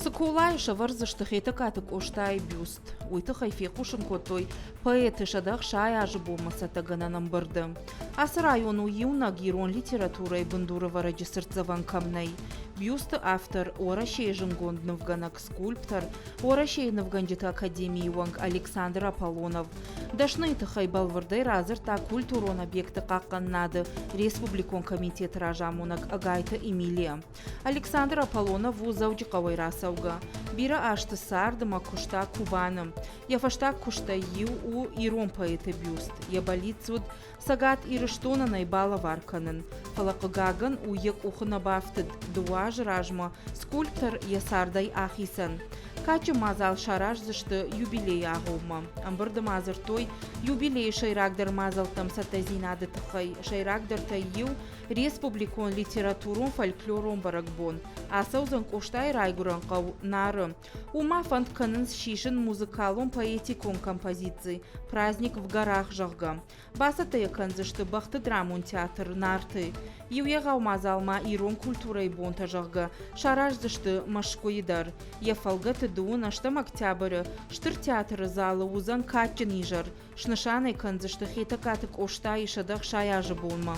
Сыкулай шаварзышты хейтакатык оштай бюст. Уйты хайфекушын котой поэты шадах шай ажы болмаса тагананам барды. Асы району юна гирон литературой Бындурова раджисыртзаван камнай. Бюст автор Орашей Жингондновганак скульптор, Орашей Новганджита академии Ванг Александр Аполлонов. Дашны тахай балвардай разыр та культурон объекты каканнады Республикон комитет ражамунак Агайта Эмилия. Александр Аполлонов вузауджиқавай расауга. Бира ашты сардыма кушта кубаным. Яфашта кушта ю у ирон поэты бюст. Ябалицуд сагат ирыштона найбала варканын. Фалакагаган уек ухына бафтыд дуаж ражма скульптор ясардай ахисан. Качы мазал шараж зышты юбилей ағылма. Амбырды мазыр той юбилей шайрагдар мазалтам сатазинады тықай. Шайрагдар тайю республикон литературон фольклорон баракбон. Асаузан коштай райгуран қау нары. Ума фантканын шишын музыкалон поэтикон композиции. Праздник в горах жағга. Басата якан зышты бақты драмон театр нарты. Юеғау мазалма ирон культурай бонта жағга. Шараж зышты машкоидар. Ефалгаты дуын аштам октябры. Штыр театры залы узан катчын ижар. Шнышанай канзышты хетакатык оштай шадах шаяжы болма.